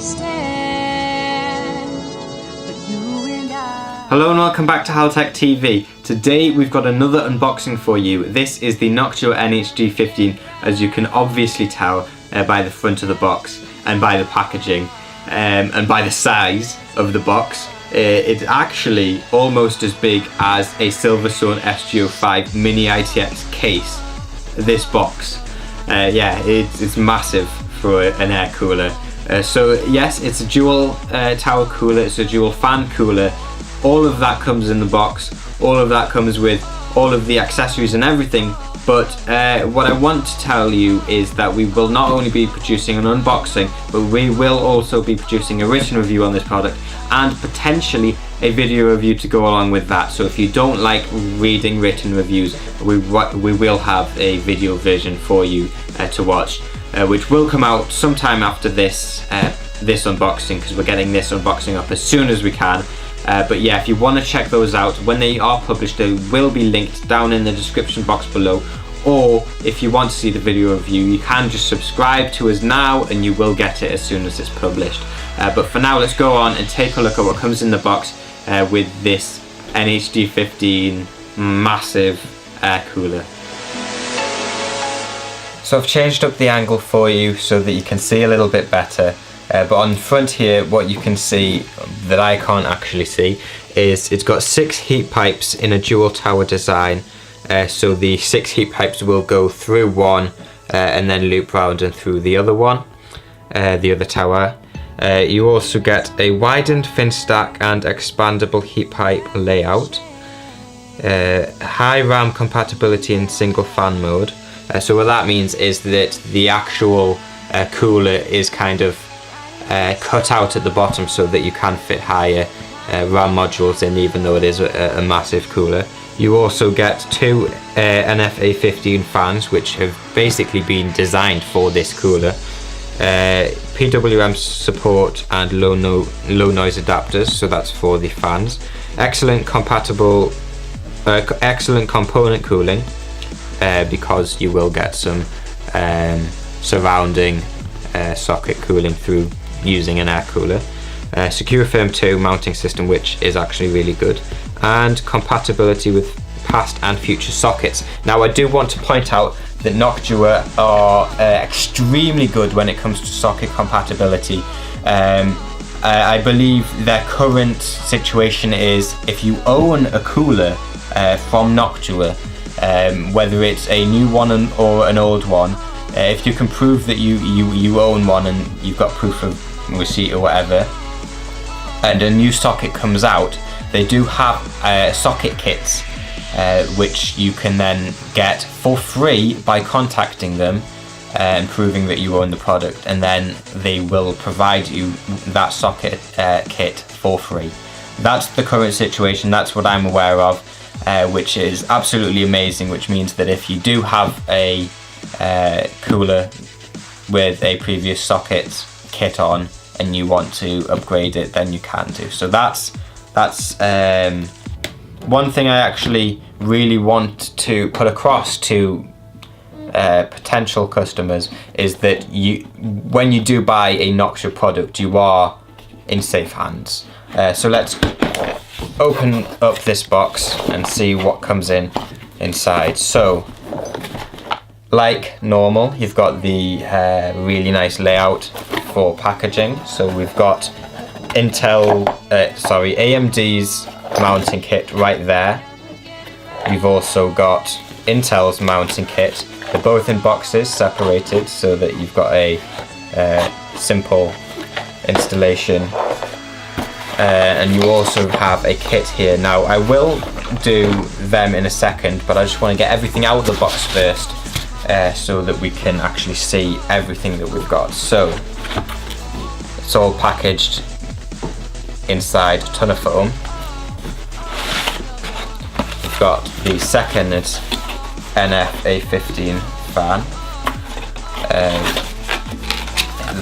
stand, but you and I. Hello and welcome back to Hal Tech TV. Today we've got another unboxing for you. This is the Noctua NH-D15, as you can obviously tell by the front of the box and by the packaging and by the size of the box. It's actually almost as big as a Silverstone SG05 Mini ITX case, this box. Yeah, it's massive for an air cooler. So yes, it's a dual tower cooler, it's a dual fan cooler. All of that comes in the box, all of that comes with all of the accessories and everything. But what I want to tell you is that we will not only be producing an unboxing, but we will also be producing a written review on this product and potentially a video review to go along with that. So if you don't like reading written reviews, we will have a video version for you to watch, which will come out sometime after this unboxing, because we're getting this unboxing up as soon as we can. But yeah, if you want to check those out, when they are published, they will be linked down in the description box below. Or if you want to see the video review, you can just subscribe to us now and you will get it as soon as it's published. But for now, let's go on and take a look at what comes in the box with this NH-D15 massive air cooler. So I've changed up the angle for you so that you can see a little bit better. But on front here, what you can see that I can't actually see is it's got 6 heat pipes in a dual tower design. So the 6 heat pipes will go through one and then loop round and through the other one, the other tower. You also get a widened fin stack and expandable heat pipe layout. High RAM compatibility in single fan mode. So what that means is that the actual cooler is kind of cut out at the bottom so that you can fit higher RAM modules in, even though it is a massive cooler. You also get 2 NF-A15 fans, which have basically been designed for this cooler. PWM support and low noise adapters, so that's for the fans. Excellent component cooling, because you will get some surrounding socket cooling through using an air cooler. Secure Firm 2 mounting system, which is actually really good, and compatibility with past and future sockets. Now I do want to point out that Noctua are extremely good when it comes to socket compatibility. I believe their current situation is, if you own a cooler from Noctua, whether it's a new one or an old one, if you can prove that you own one and you've got proof of receipt or whatever, and a new socket comes out, they do have socket kits which you can then get for free by contacting them and proving that you own the product, and then they will provide you that socket kit for free. That's the current situation, that's what I'm aware of, which is absolutely amazing, which means that if you do have a cooler with a previous socket kit on and you want to upgrade it, then you can do. So that's one thing I actually really want to put across to potential customers, is that when you do buy a Noctua product, you are in safe hands. So let's open up this box and see what comes inside. So, like normal, you've got the really nice layout for packaging. So we've got AMD's mounting kit right there. We've also got Intel's mounting kit. They're both in boxes, separated, so that you've got a simple installation. And you also have a kit here. Now I will do them in a second, but I just want to get everything out of the box first, so that we can actually see everything that we've got. So it's all packaged inside a ton of foam. We've got the second NF-A15 fan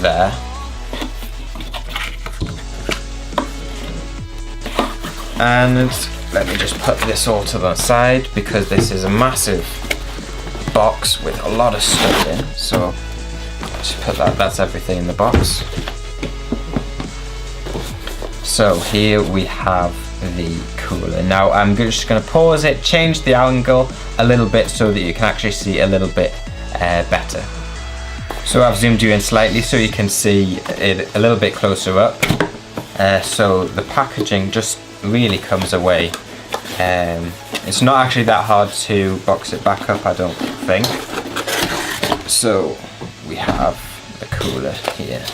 there. And let me just put this all to the side, because this is a massive box with a lot of stuff in. So just put that's everything in the box. So here we have the cooler. Now I'm just going to pause it, change the angle a little bit so that you can actually see a little bit better. So I've zoomed you in slightly so you can see it a little bit closer up. So the packaging just really comes away. It's not actually that hard to box it back up, I don't think. So we have the cooler here.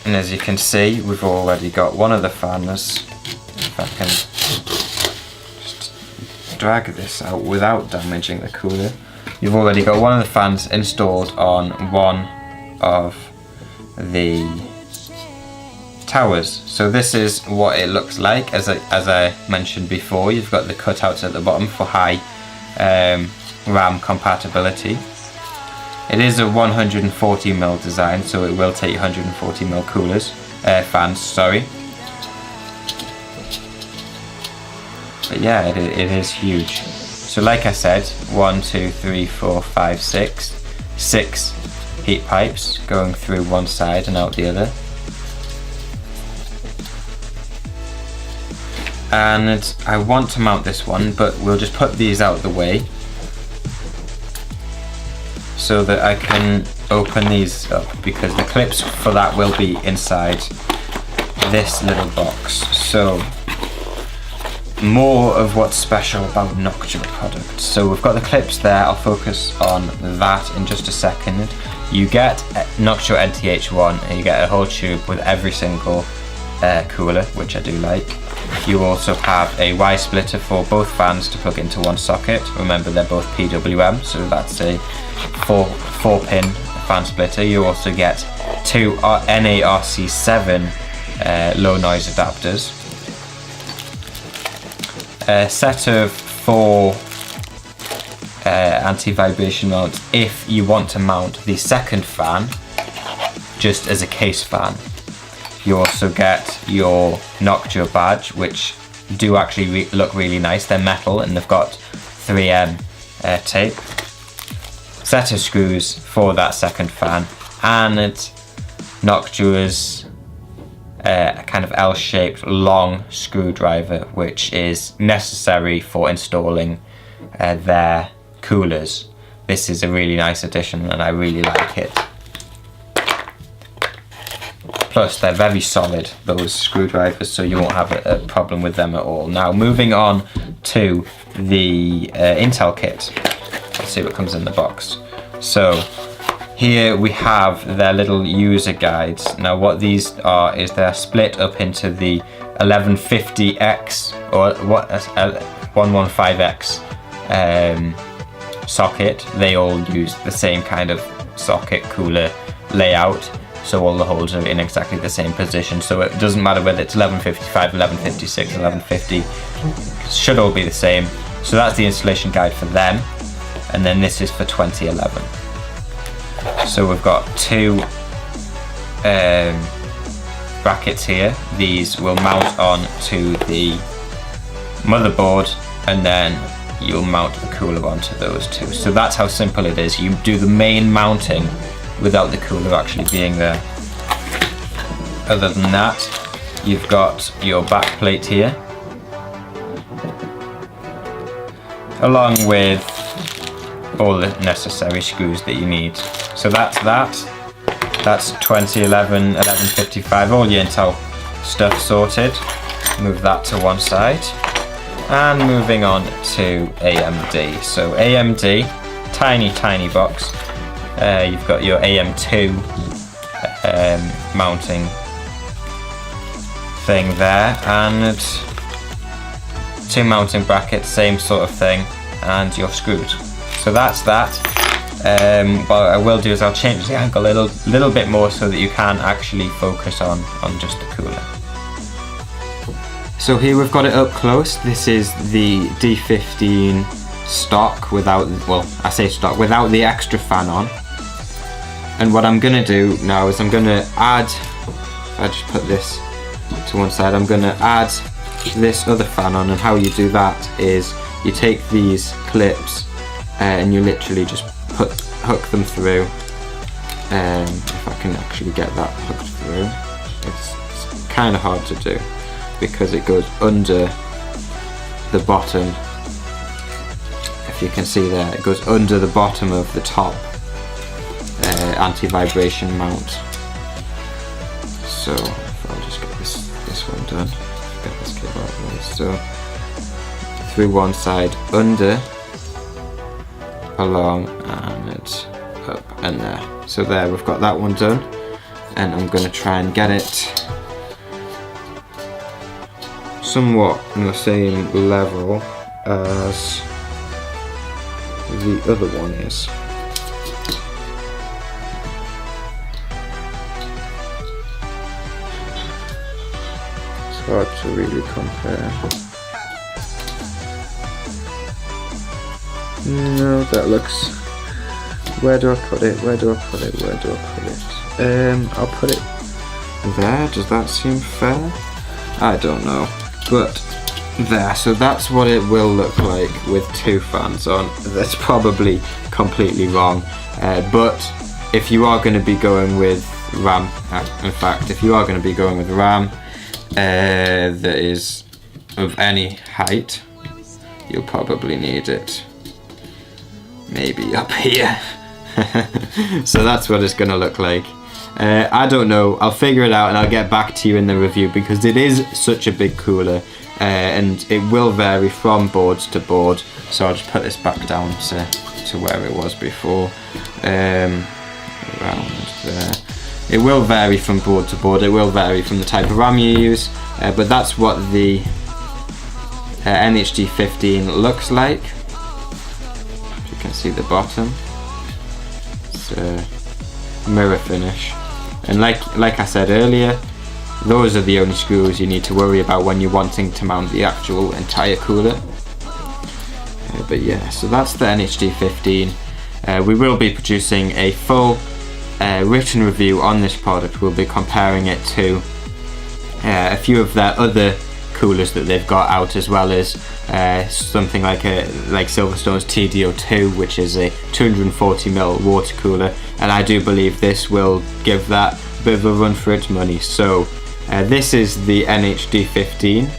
And as you can see, we've already got one of the fans. If I can just drag this out without damaging the cooler. You've already got one of the fans installed on one of the towers. So this is what it looks like. As I mentioned before, you've got the cutouts at the bottom for high RAM compatibility. It is a 140mm design, so it will take 140mm coolers, fans, sorry. But yeah, it is huge. So like I said, 1, 2, 3, 4, 5, 6. 6 heat pipes going through one side and out the other. And I want to mount this one, but we'll just put these out of the way so that I can open these up, because the clips for that will be inside this little box. So more of what's special about Noctua products. So we've got the clips there, I'll focus on that in just a second. You get Noctua NTH1 and you get a whole tube with every single cooler, which I do like. You also have a Y splitter for both fans to plug into one socket. Remember, they're both PWM, so that's a 4-pin fan splitter. You also get 2 NARC7 low noise adapters. A set of 4 anti-vibration mounts if you want to mount the second fan just as a case fan. You also get your Noctua badge, which do actually look really nice. They're metal and they've got 3M tape. Set of screws for that second fan, and Noctua's kind of L-shaped long screwdriver, which is necessary for installing their coolers. This is a really nice addition and I really like it. Plus they're very solid, those screwdrivers, so you won't have a problem with them at all. Now moving on to the Intel kit. Let's see what comes in the box. So here we have their little user guides. Now what these are is they're split up into the 1150X or 115X socket. They all use the same kind of socket cooler layout, so all the holes are in exactly the same position, so it doesn't matter whether it's 1155, 1156, 1150, it should all be the same. So that's the installation guide for them, and then this is for 2011. So we've got 2 brackets here. These will mount on to the motherboard, and then you'll mount the cooler onto those 2. So that's how simple it is. You do the main mounting without the cooler actually being there. Other than that, you've got your back plate here, along with all the necessary screws that you need. So that's 2011, 1155, all your Intel stuff sorted. Move that to one side. And moving on to AMD. So AMD, tiny box. You've got your AM2 mounting thing there, and 2 mounting brackets, same sort of thing, and your screws. So that's that. What I will do is I'll change the angle a little bit more so that you can actually focus on just the cooler. So here we've got it up close. This is the D15 stock without, well, I say stock, without the extra fan on. And what I'm gonna do now is I'm gonna add, if I just put this to one side, I'm gonna add this other fan on, and how you do that is you take these clips and you literally just hook them through. If I can actually get that hooked through, it's kind of hard to do because it goes under the bottom. If you can see there, it goes under the bottom of the top anti-vibration mount. So if I'll just get this one done, get this cable out of the way. So through one side, under, along, and up and there. So there, we've got that one done, and I'm going to try and get it somewhat on the same level as the other one is. It's hard to really compare. No, that looks... Where do I put it? Where do I put it? Where do I put it? I'll put it there. Does that seem fair? I don't know. But there, so that's what it will look like with two fans on. That's probably completely wrong. But if you are going to be going with RAM, in fact, if you are going to be going with RAM that is of any height, you'll probably need it maybe up here. So that's what it's going to look like. I don't know, I'll figure it out and I'll get back to you in the review because it is such a big cooler and it will vary from board to board. So I'll just put this back down to where it was before, around there. It will vary from board to board, it will vary from the type of RAM you use, but that's what the NH-D15 looks like. You can see the bottom. It's a mirror finish, and like I said earlier, those are the only screws you need to worry about when you're wanting to mount the actual entire cooler. But yeah, so that's the NH-D15. We will be producing a full written review on this product. We'll be comparing it to a few of their other coolers that they've got out, as well as something like Silverstone's TDO2, which is a 240mm water cooler, and I do believe this will give that a bit of a run for its money. So this is the NH-D15.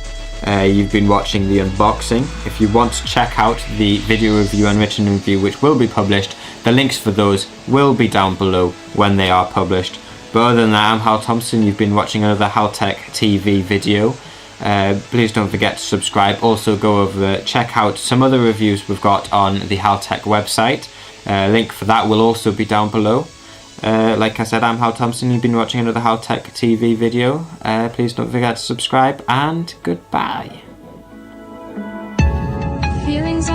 You've been watching the unboxing. If you want to check out the video review and written review which will be published, the links for those will be down below when they are published. But other than that, I'm Hal Thompson. You've been watching another Haltech TV video. Please don't forget to subscribe. Also go over, check out some other reviews we've got on the Haltech website. Link for that will also be down below. Like I said, I'm Hal Thompson. You've been watching another Haltech TV video. Please don't forget to subscribe, and goodbye. Feelings